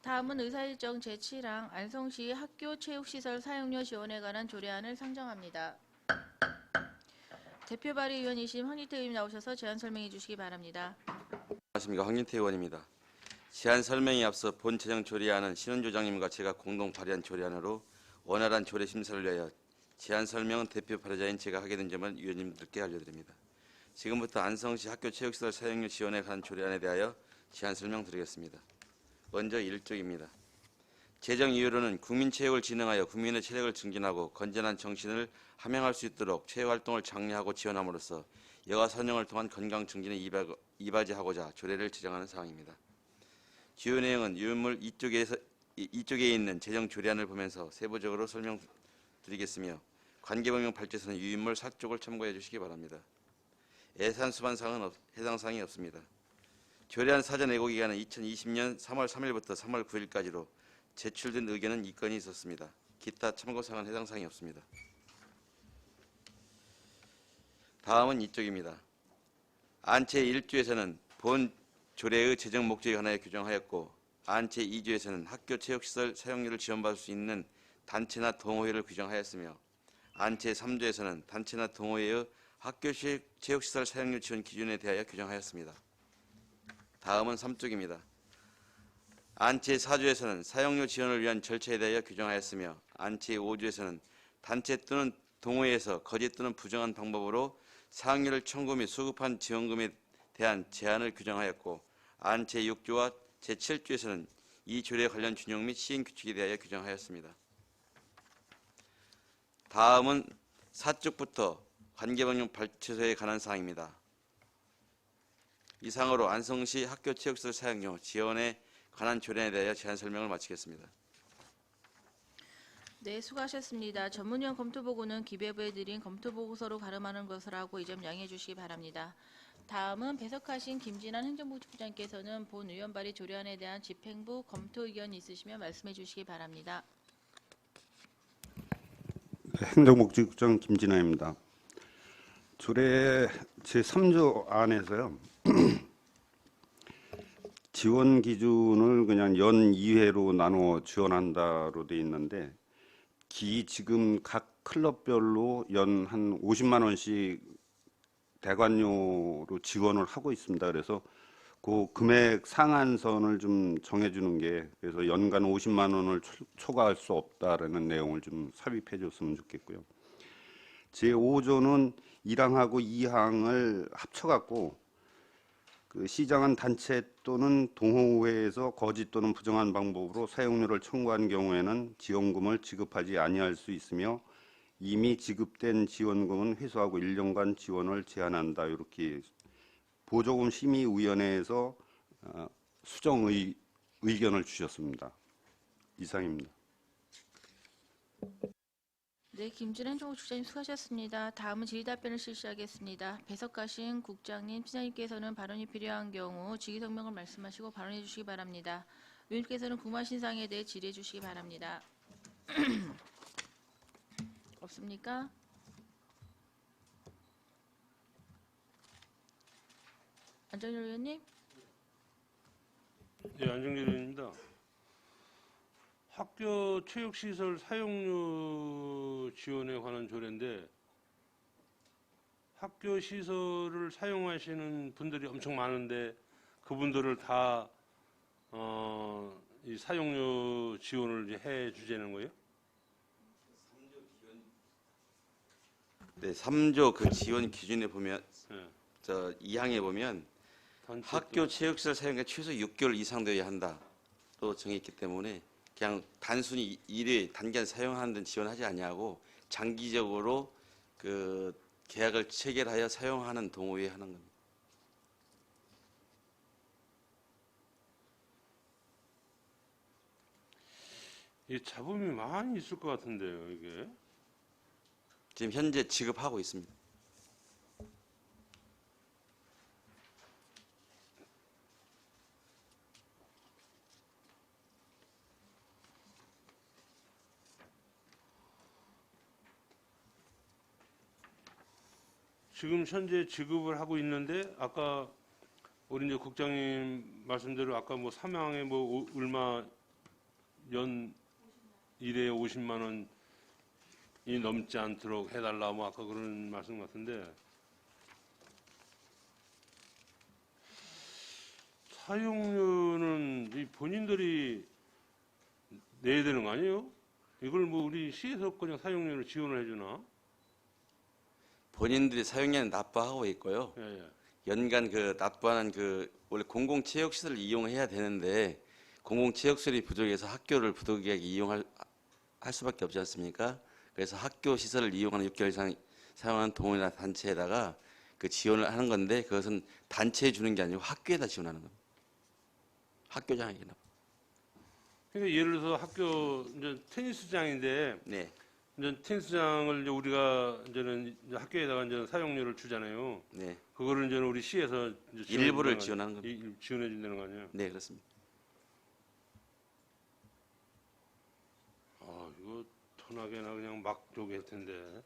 다음은 의사일정 제7항 안성시 학교 체육시설 사용료 지원에 관한 조례안을 상정합니다. 대표 발의위원이신 황희태 의원님 나오셔서 제안 설명해 주시기 바랍니다. 안녕하십니까. 황인태 의원입니다. 제안 설명에 앞서 본 재정 조례안은 신원조장님과 제가 공동 발의한 조례안으로 원활한 조례 심사를 위하여 제안 설명은 대표 발의자인 제가 하게 된 점을 위원님들께 알려드립니다. 지금부터 안성시 학교 체육시설 사용료 지원에 관한 조례안에 대하여 제안 설명드리겠습니다. 먼저 1쪽입니다. 재정 이유로는 국민체육을 진흥하여 국민의 체력을 증진하고 건전한 정신을 함양할 수 있도록 체육활동을 장려하고 지원함으로써 여가 선용을 통한 건강 증진에 이바지하고자 조례를 제정하는 사항입니다. 주요 내용은 유인물 2쪽에 있는 재정 조례안을 보면서 세부적으로 설명드리겠으며 관계법령 발제에서는 유인물 4쪽을 참고해 주시기 바랍니다. 예산 수반사항은 해당 사항이 없습니다. 조례안 사전 예고 기간은 2020년 3월 3일부터 3월 9일까지로 제출된 의견은 2건이 있었습니다. 기타 참고사항은 해당 사항이 없습니다. 다음은 이쪽입니다. 안 제1조에서는 본 조례의 재정 목적에 관하여 규정하였고 안 제2조에서는 학교 체육시설 사용료를 지원받을 수 있는 단체나 동호회를 규정하였으며 안 제3조에서는 단체나 동호회의 학교 체육시설 사용료 지원 기준에 대하여 규정하였습니다. 다음은 3쪽입니다. 안 제4조에서는 사용료 지원을 위한 절차에 대하여 규정하였으며 안 제5조에서는 단체 또는 동호회에서 거짓 또는 부정한 방법으로 사용료를 청구 및 수급한 지원금에 대한 제한을 규정하였고 안 제6조와 제7조에서는 이 조례 관련 준용 및 시행 규칙에 대하여 규정하였습니다. 다음은 4쪽부터 관계법령 발제소에 관한 사항입니다. 이상으로 안성시 학교 체육시설 사용료 지원에 관한 조례에 대하여 제안 설명을 마치겠습니다. 네, 수고하셨습니다. 전문위원 검토보고는 기재부에 드린 검토보고서로 가름하는 것으로 하고 이 점 양해해 주시기 바랍니다. 다음은 배석하신 김진환 행정복지부장께서는 본 의원 발의 조례안에 대한 집행부 검토 의견이 있으시면 말씀해 주시기 바랍니다. 행정복지국장 김진환입니다. 조례 제3조 안에서요. 지원 기준을 그냥 연 2회로 나누어 지원한다로 돼 있는데 지금 각 클럽별로 연 한 50만 원씩 대관료로 지원을 하고 있습니다. 그래서 그 금액 상한선을 좀 정해주는 게 그래서 연간 50만 원을 초과할 수 없다라는 내용을 좀 삽입해 줬으면 좋겠고요. 제5조는 1항하고 2항을 합쳐갖고 그 시정한 단체 또는 동호회에서 거짓 또는 부정한 방법으로 사용료를 청구한 경우에는 지원금을 지급하지 아니할 수 있으며 이미 지급된 지원금은 회수하고 1년간 지원을 제한한다. 이렇게 보조금 심의위원회에서 수정 의견을 주셨습니다. 이상입니다. 네, 김진환 행정복지부장님 수고하셨습니다. 다음은 질의답변을 실시하겠습니다. 배석하신 국장님, 팀장님께서는 발언이 필요한 경우 직위성명을 말씀하시고 발언해 주시기 바랍니다. 위원님께서는 궁금하신 사항에 대해 질의해 주시기 바랍니다. 없습니까? 안정열 의원님? 네, 안정열 의원입니다. 학교 체육시설 사용료 지원에 관한 조례인데 학교 시설을 사용하시는 분들이 엄청 많은데 그분들을 다 이 사용료 지원을 이제 해 주자는 거예요? 네, 3조 그 지원 기준에 보면 네. 저 2항에 보면 학교 체육시설 사용료 최소 6개월 이상 되어야 한다. 또 정했기 때문에 그냥 단순히 1회 단기간 사용하는 데는 지원하지 아니하고 장기적으로 그 계약을 체결하여 사용하는 동호회에 하는 겁니다. 이 잡음이 많이 있을 것 같은데요, 이게. 지금 현재 지급하고 있습니다. 지금 현재 지급을 하고 있는데 아까 우리 이제 국장님 말씀대로 아까 뭐 3항에 뭐 얼마 연 1회에 50만 원이 넘지 않도록 해달라 뭐 아까 그런 말씀 같은데 사용료는 이 본인들이 내야 되는 거 아니에요? 이걸 뭐 우리 시에서 그냥 사용료를 지원을 해주나? 본인들이 사용료는 납부하고 있고요. 예, 예. 연간 그 납부하는 그 원래 공공체육시설을 이용해야 되는데 공공체육시설이 부족해서 학교를 부득이하게 이용할 할 수밖에 없지 않습니까? 그래서 학교 시설을 이용하는 6개월 이상 사용하는 동호회나 단체에다가 그 지원을 하는 건데 그것은 단체에 주는 게 아니고 학교에다 지원하는 겁니다. 학교장에게나. 그러니까 예를 들어서 학교 이제 테니스장인데 네, 이제 테니스장을 이제 우리가 이제는 이제 학교에다가 이제 사용료를 주잖아요. 네, 그거를 이제 우리 시에서 이제 일부를 지원하는 겁니다. 지원해 준다는 거 아니에요? 네, 그렇습니다. 아, 이거 편하게나 그냥 막 저기 할 텐데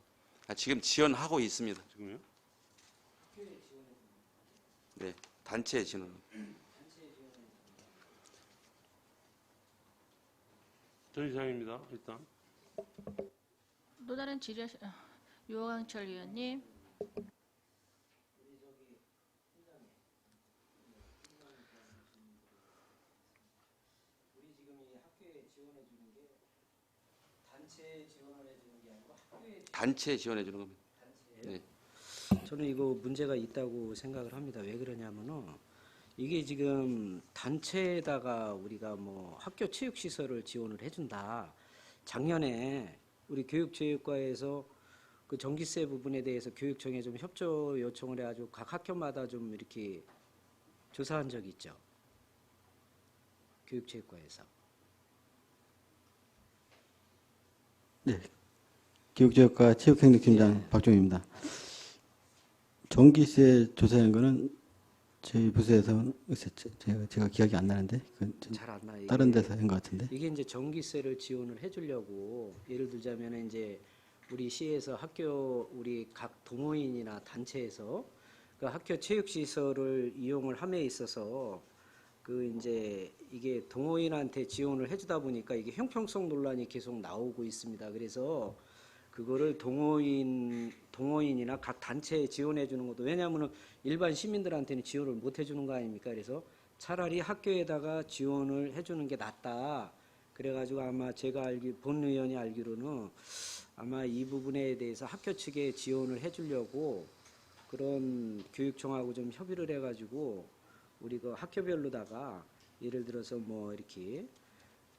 지금 지원하고 있습니다. 지금요? 네, 단체에 지원. 전 이상입니다. 일단. 또 다른 질의 유호강철 의원님. 우리 지금 이 학교에 지원해 주는 게 단체에 지원을 해 주는 게 아니고 학교에 단체에 지원해 주는 겁니다. 단체에. 네. 저는 이거 문제가 있다고 생각을 합니다. 왜 그러냐면은 이게 지금 단체에다가 우리가 뭐 학교 체육 시설을 지원을 해준다. 작년에 우리 교육체육과에서 그 전기세 부분에 대해서 교육청에 좀 협조 요청을 해가지고 각 학교마다 좀 이렇게 조사한 적이 있죠. 교육체육과에서. 네, 교육체육과 체육행정팀장 박종입니다. 전기세 조사한 거는 저희 부서에서 제가 기억이 안 나는데 잘 안 나요. 다른 데서 한 것 같은데. 이게 이제 전기세를 지원을 해주려고 예를 들자면 이제 우리 시에서 학교 우리 각 동호인이나 단체에서 그 학교 체육 시설을 이용을 함에 있어서 그 이제 이게 동호인한테 지원을 해주다 보니까 이게 형평성 논란이 계속 나오고 있습니다. 그래서 그거를 동호인이나 각 단체에 지원해 주는 것도 왜냐하면 일반 시민들한테는 지원을 못 해주는 거 아닙니까? 그래서 차라리 학교에다가 지원을 해주는 게 낫다. 그래가지고 아마 제가 본 의원이 알기로는 아마 이 부분에 대해서 학교 측에 지원을 해주려고 그런 교육청하고 좀 협의를 해가지고 우리 그 학교별로다가 예를 들어서 뭐 이렇게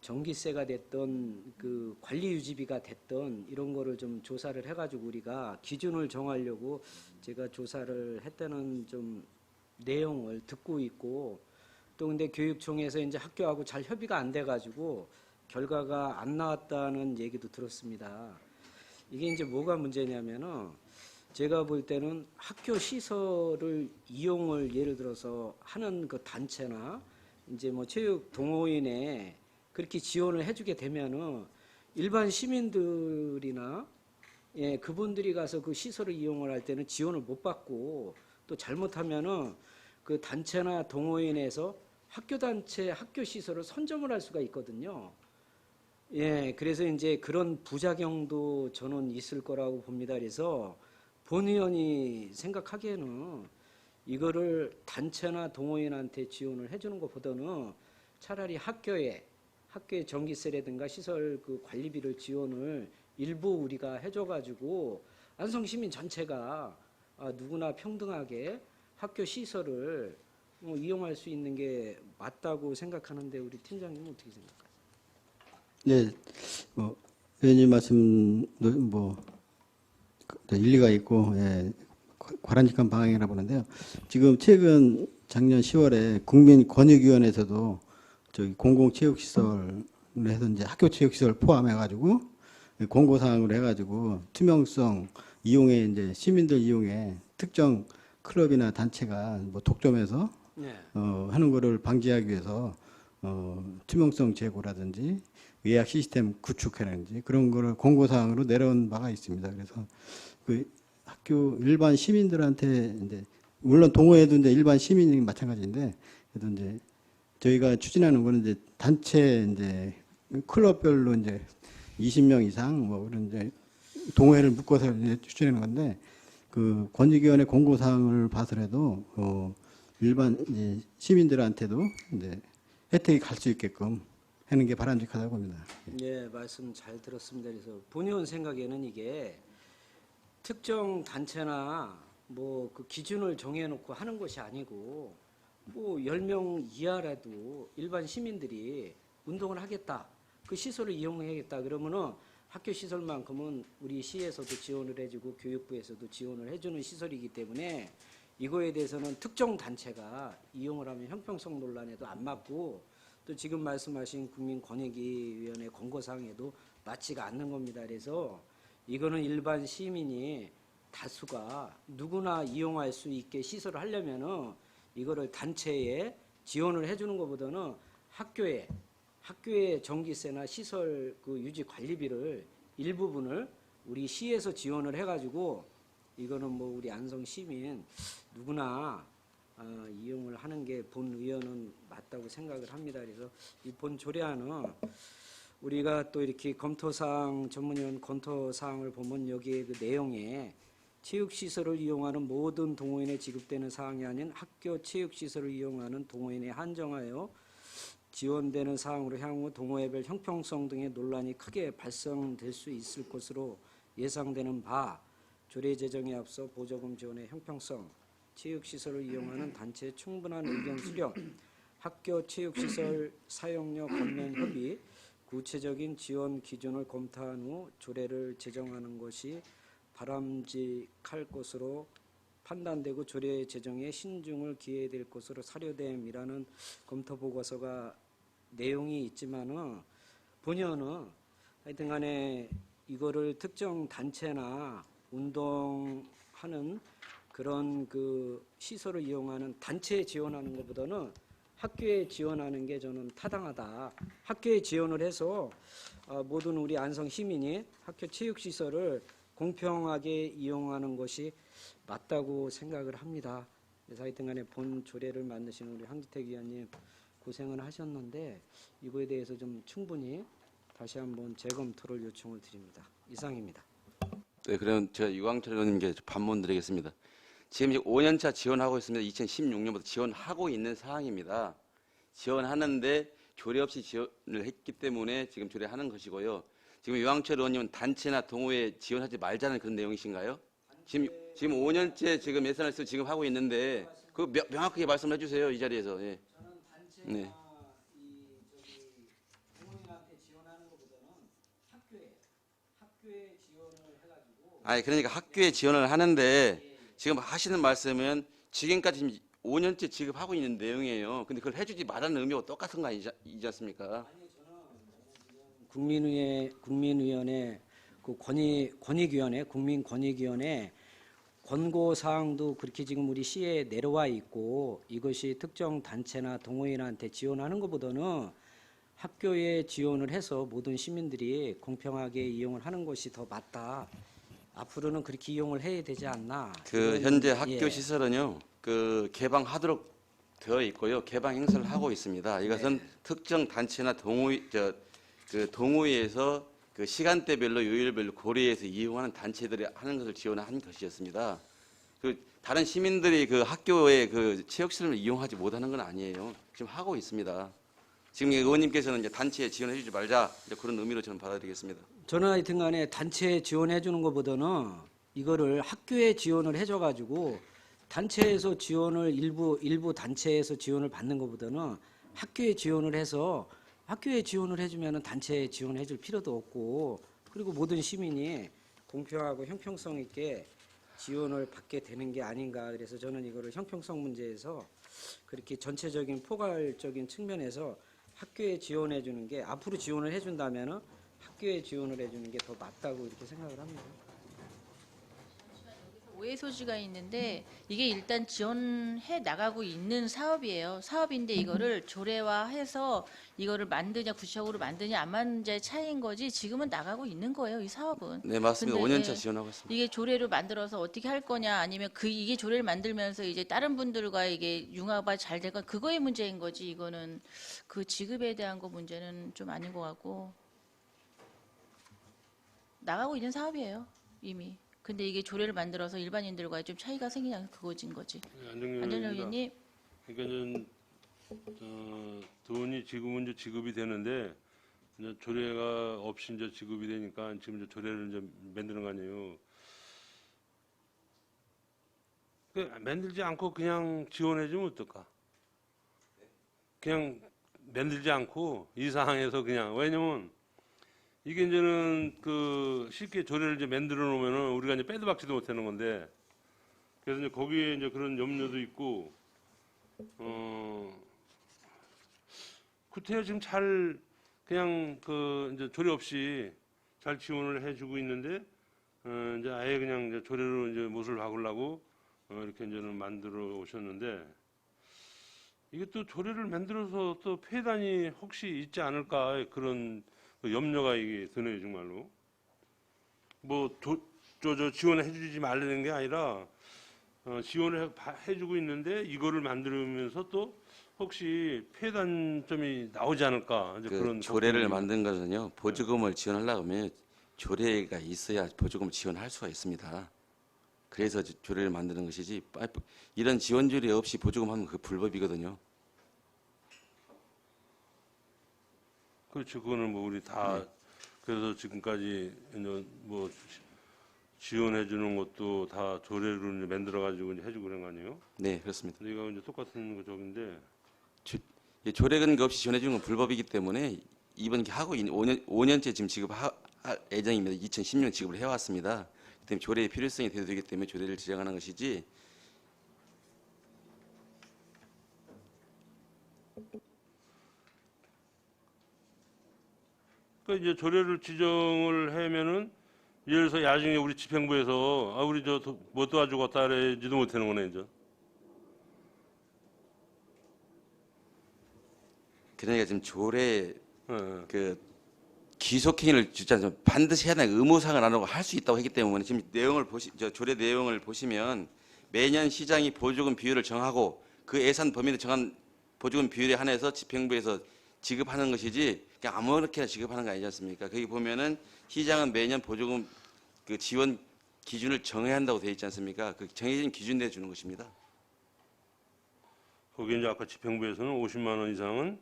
전기세가 됐던 그 관리 유지비가 됐던 이런 거를 좀 조사를 해가지고 우리가 기준을 정하려고 제가 조사를 했다는 좀 내용을 듣고 있고 또 근데 교육청에서 이제 학교하고 잘 협의가 안 돼가지고 결과가 안 나왔다는 얘기도 들었습니다. 이게 이제 뭐가 문제냐면은 제가 볼 때는 학교 시설을 이용을 예를 들어서 하는 그 단체나 이제 뭐 체육 동호인에 그렇게 지원을 해주게 되면은 일반 시민들이나 예, 그분들이 가서 그 시설을 이용을 할 때는 지원을 못 받고 또 잘못하면은 그 단체나 동호인에서 학교 단체, 학교 시설을 선점을 할 수가 있거든요. 예, 그래서 이제 그런 부작용도 저는 있을 거라고 봅니다. 그래서 본 의원이 생각하기에는 이거를 단체나 동호인한테 지원을 해주는 것보다는 차라리 학교에 전기세라든가 시설 그 관리비를 지원을 일부 우리가 해줘가지고 안성 시민 전체가 누구나 평등하게 학교 시설을 이용할 수 있는 게 맞다고 생각하는데 우리 팀장님은 어떻게 생각하세요? 네, 뭐 의원님 말씀도 뭐 일리가 있고 예, 바람직한 방향이라고 보는데요. 지금 최근 작년 10월에 국민권익위원회에서도 저기 공공체육시설을 해서 이제 학교체육시설 포함해가지고 공고사항으로 해가지고 투명성 이용에 이제 시민들 이용에 특정 클럽이나 단체가 뭐 독점해서 네. 하는 거를 방지하기 위해서 투명성 제고라든지 예약 시스템 구축해라든지 그런 거를 공고사항으로 내려온 바가 있습니다. 그래서 그 학교 일반 시민들한테 이제 물론 동호회도 이제 일반 시민이 마찬가지인데 그래도 이제 저희가 추진하는 거는 이제 단체 이제 클럽별로 이제 20명 이상 뭐 그런 이제 동호회를 묶어서 이제 추천하는 건데 그 권익위원회 공고 사항을 봐서라도 일반 이제 시민들한테도 이제 혜택이 갈 수 있게끔 하는 게 바람직하다고 봅니다. 예, 말씀 잘 들었습니다. 그래서 본의원 생각에는 이게 특정 단체나 뭐 그 기준을 정해놓고 하는 것이 아니고 뭐 10명 이하라도 일반 시민들이 운동을 하겠다, 그 시설을 이용하겠다 그러면은 학교 시설만큼은 우리 시에서도 지원을 해주고 교육부에서도 지원을 해주는 시설이기 때문에 이거에 대해서는 특정 단체가 이용을 하면 형평성 논란에도 안 맞고 또 지금 말씀하신 국민권익위원회 권고사항에도 맞지가 않는 겁니다. 그래서 이거는 일반 시민이 다수가 누구나 이용할 수 있게 시설을 하려면은 이거를 단체에 지원을 해주는 것보다는 학교의 전기세나 시설 그 유지 관리비를 일부분을 우리 시에서 지원을 해가지고 이거는 뭐 우리 안성 시민 누구나 이용을 하는 게 본 의원은 맞다고 생각을 합니다. 그래서 이 본 조례안은 우리가 또 이렇게 검토사항 전문위원 검토사항을 보면 여기에 그 내용에 체육시설을 이용하는 모든 동호인에 지급되는 사항이 아닌 학교 체육시설을 이용하는 동호인에 한정하여 지원되는 사항으로 향후 동호회별 형평성 등의 논란이 크게 발생될 수 있을 것으로 예상되는 바 조례 제정에 앞서 보조금 지원의 형평성, 체육시설을 이용하는 단체의 충분한 의견 수렴, 학교 체육시설 사용료 감면 협의, 구체적인 지원 기준을 검토한 후 조례를 제정하는 것이 바람직할 것으로 판단되고 조례 제정에 신중을 기해야 될 것으로 사료됨이라는 검토 보고서가 내용이 있지만은 본의원은 하여튼간에 이거를 특정 단체나 운동하는 그런 그 시설을 이용하는 단체에 지원하는 것보다는 학교에 지원하는 게 저는 타당하다. 학교에 지원을 해서 모든 우리 안성 시민이 학교 체육시설을 공평하게 이용하는 것이 맞다고 생각을 합니다. 그래서 하여튼간에 본 조례를 만드시는 우리 황지택 위원님 고생을 하셨는데 이거에 대해서 좀 충분히 다시 한번 재검토를 요청을 드립니다. 이상입니다. 네, 그럼 제가 유광철 의원님께 반문 드리겠습니다. 지금 5년차 지원하고 있습니다. 2016년부터 지원하고 있는 사항입니다. 지원하는데 조례 없이 지원을 했기 때문에 지금 조례하는 것이고요. 지금 유광철 의원님은 단체나 동호회 지원하지 말자는 그런 내용이신가요? 지금 5년째 지금 예산을 쓰고 지금 하고 있는데 그 명확하게 말씀해 주세요. 이 자리에서. 예. 저는 단체나 네. 동호인한테 지원하는 것보다는 학교에 지원을 해가지고. 아니 그러니까 학교에 지원을 하는데 지금 하시는 말씀은 지금까지 지금 5년째 지급하고 있는 내용이에요. 근데 그걸 해주지 말라는 의미와 똑같은 거 아니지 않습니까? 국민위원회 그 권익위원회 국민권익위원회 권고 사항도 그렇게 지금 우리 시에 내려와 있고 이것이 특정 단체나 동호인한테 지원하는 것보다는 학교에 지원을 해서 모든 시민들이 공평하게 이용을 하는 것이 더 맞다. 앞으로는 그렇게 이용을 해야 되지 않나. 그 현재 학교 예. 시설은요. 그 개방하도록 되어 있고요. 개방 행사를 하고 있습니다. 이것은 특정 단체나 동호회에서 그 시간대별로 요일별로 고려해서 이용하는 단체들이 하는 것을 지원한 것이었습니다. 그 다른 시민들이 그 학교의 그 체육시설을 이용하지 못하는 건 아니에요. 지금 하고 있습니다. 지금 의원님께서는 이제 단체에 지원해 주지 말자 이제 그런 의미로 저는 받아들이겠습니다. 저는 하여튼간에 단체에 지원해 주는 것보다는 이거를 학교에 지원을 해줘가지고 단체에서 지원을 일부 단체에서 지원을 받는 것보다는 학교에 지원을 해서 학교에 지원을 해주면은 단체에 지원해 줄 필요도 없고 그리고 모든 시민이 공평하고 형평성 있게 지원을 받게 되는 게 아닌가. 그래서 저는 이거를 형평성 문제에서 그렇게 전체적인 포괄적인 측면에서 학교에 지원해 주는 게 앞으로 지원을 해준다면은 학교에 지원을 해주는 게 더 맞다고 이렇게 생각을 합니다. 오해 소지가 있는데 이게 일단 지원해 나가고 있는 사업이에요. 사업인데 이거를 조례화해서 이거를 만드냐 구체적으로 만드냐 안 만드냐의 차이인 거지 지금은 나가고 있는 거예요. 이 사업은. 네, 맞습니다. 근데, 5년차 예, 지원하고 있습니다. 이게 조례로 만들어서 어떻게 할 거냐 아니면 이게 조례를 만들면서 이제 다른 분들과 이게 융합이 잘 될까 그거의 문제인 거지 이거는 그 지급에 대한 거 문제는 좀 아닌 것 같고 나가고 있는 사업이에요 이미. 근데 이게 조례를 만들어서 일반인들과의 좀 차이가 생기냐 그거진 거지. 안전영 안정열 의원님. 그러니까 돈이 지금은 이제 지급이 되는데 이제 조례가 없이 이제 지급이 되니까 지금 이제 조례를 이제 만드는 거 아니에요. 그 만들지 않고 그냥 지원해주면 어떨까? 그냥 만들지 않고 이 상황에서 그냥 왜냐면 이게 이제는 그 쉽게 조례를 이제 만들어 놓으면은 우리가 이제 빼도 박지도 못하는 건데 그래서 이제 거기에 이제 그런 염려도 있고 구태여 지금 잘 그냥 그 이제 조례 없이 잘 지원을 해주고 있는데 이제 아예 그냥 이제 조례로 이제 못을 박으려고 이렇게 이제는 만들어 오셨는데 이게 또 조례를 만들어서 또 폐단이 혹시 있지 않을까 그런 그 염려가 이게 드네요 정말로. 뭐 저 지원을 해주지 말라는 게 아니라 지원을 해주고 있는데 이거를 만들면서 또 혹시 폐단점이 나오지 않을까 이제 그 그런 조례를 걱정이 만든 것은요. 보조금을 지원하려고 하면 조례가 있어야 보조금을 지원할 수가 있습니다. 그래서 조례를 만드는 것이지 이런 지원 조례 없이 보조금 하면 그 불법이거든요. 그렇죠. 그거는 뭐 우리 다 그래서 지금까지 이제 뭐 지원해 주는 것도 다 조례로 이제 만들어 가지고 이제 해주고 그런 거 아니에요? 네, 그렇습니다. 근데 이거 이제 똑같은 거 저긴데 조례 근거 없이 지원해 주는 건 불법이기 때문에 이번 하고 있는 5년째 지금 지급할 예정입니다. 2010년 지급을 해왔습니다. 그 때문에 조례의 필요성이 되기 때문에 조례를 지정하는 것이지 그 이제 조례를 지정을 하면은 예를 들어서 나중에 우리 집행부에서 우리 뭐 도와주고 왔다 그래지도 못하는 거네 이제. 그러니까 지금 조례 예. 그 기속행위를 진짜 반드시 해야 되는 의무사항을 안 하고 할 수 있다고 했기 때문에 지금 내용을 조례 내용을 보시면 매년 시장이 보조금 비율을 정하고 그 예산 범위를 정한 보조금 비율에 한해서 집행부에서 지급하는 것이지 그냥 아무렇게나 지급하는 거 아니지 않습니까? 거기 보면은 시장은 매년 보조금 그 지원 기준을 정해야 한다고 되어 있지 않습니까? 그 정해진 기준 내에 주는 것입니다. 거기 이제 아까 집행부에서는 50만 원 이상은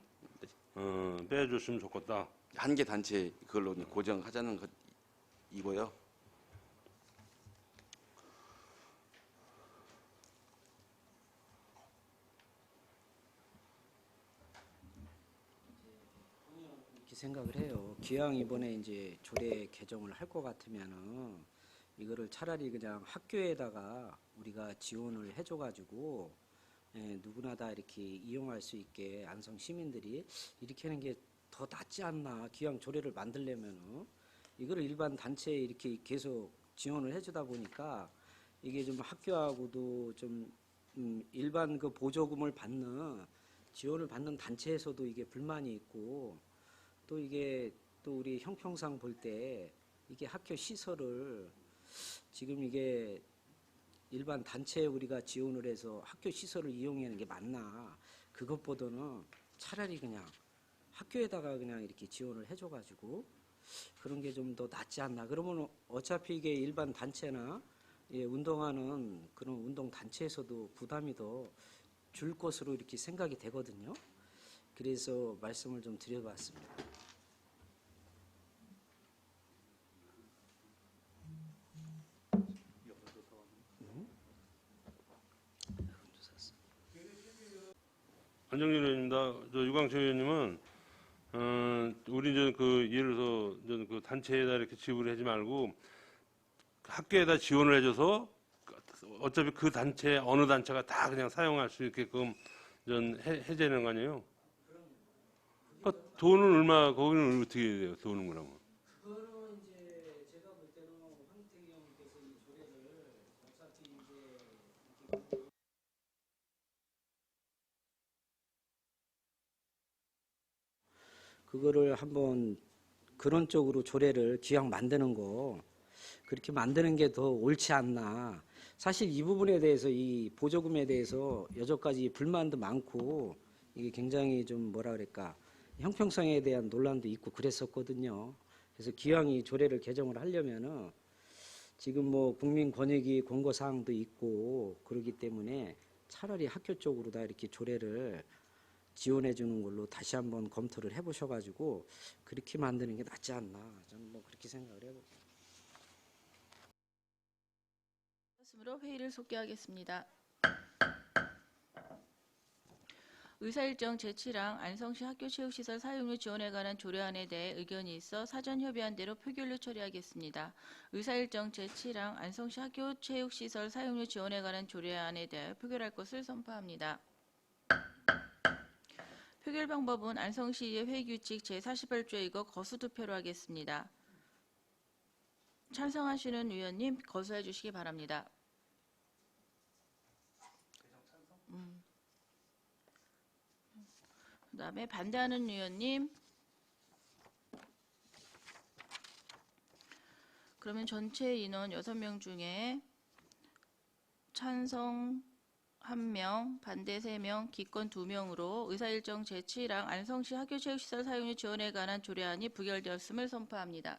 빼줬으면 좋겠다. 한 개 단체 그걸로 고정하자는 것이고요. 이렇게 생각을 해요. 기왕 이번에 이제 조례 개정을 할 것 같으면은 이거를 차라리 그냥 학교에다가 우리가 지원을 해줘가지고 누구나 다 이렇게 이용할 수 있게 안성 시민들이 이렇게 하는 게 더 낫지 않나. 기왕 조례를 만들려면은 이거를 일반 단체에 이렇게 계속 지원을 해주다 보니까 이게 좀 학교하고도 좀 일반 그 보조금을 받는 지원을 받는 단체에서도 이게 불만이 있고 또 이게 또 우리 형평상 볼 때 이게 학교 시설을 지금 이게 일반 단체에 우리가 지원을 해서 학교 시설을 이용하는 게 맞나. 그것보다는 차라리 그냥 학교에다가 그냥 이렇게 지원을 해줘가지고 그런 게 좀 더 낫지 않나. 그러면 어차피 이게 일반 단체나 운동하는 그런 운동 단체에서도 부담이 더 줄 것으로 이렇게 생각이 되거든요. 그래서 말씀을 좀 드려봤습니다. 안정열 의원입니다. 저 유광철 의원님은 우리 이제 그 예를 들어서 이제 그 단체에다 이렇게 지불을 하지 말고 학교에다 지원을 해줘서 어차피 그 단체 어느 단체가 다 그냥 사용할 수 있게끔 전 해제하는 거 아니에요? 그러니까 돈은 얼마 거기는 어떻게 돼요? 돈은 그러면? 그거는 이제 제가 볼 때는 황태기 형께서 이 조례를 어차피 그거를 한번 그런 쪽으로 조례를 기왕 만드는 거 그렇게 만드는 게 더 옳지 않나. 사실 이 부분에 대해서 이 보조금에 대해서 여전까지 불만도 많고 이게 굉장히 좀 뭐라 그럴까 형평성에 대한 논란도 있고 그랬었거든요. 그래서 기왕 이 조례를 개정을 하려면은 지금 뭐 국민권익위 권고사항도 있고 그러기 때문에 차라리 학교 쪽으로 다 이렇게 조례를 지원해 주는 걸로 다시 한번 검토를 해보셔가지고 그렇게 만드는 게 낫지 않나. 저는 뭐 그렇게 생각을 해봅니다. 말씀으로 회의를 속개하겠습니다. 의사일정 제7항 안성시 학교체육시설 사용료 지원에 관한 조례안에 대해 의견이 있어 사전 협의한 대로 표결로 처리하겠습니다. 의사일정 제7항 안성시 학교체육시설 사용료 지원에 관한 조례안에 대해 표결할 것을 선포합니다. 표결 방법은 안성시의 회의규칙 제48조에 이거 거수투표로 하겠습니다. 찬성하시는 의원님 거수해 주시기 바랍니다. 그다음에 반대하는 의원님, 그러면 전체 인원 6명 중에 찬성 1명, 반대 3명, 기권 2명으로 의사일정 제7항 안성시 학교체육시설 사용료 지원에 관한 조례안이 부결되었음을 선포합니다.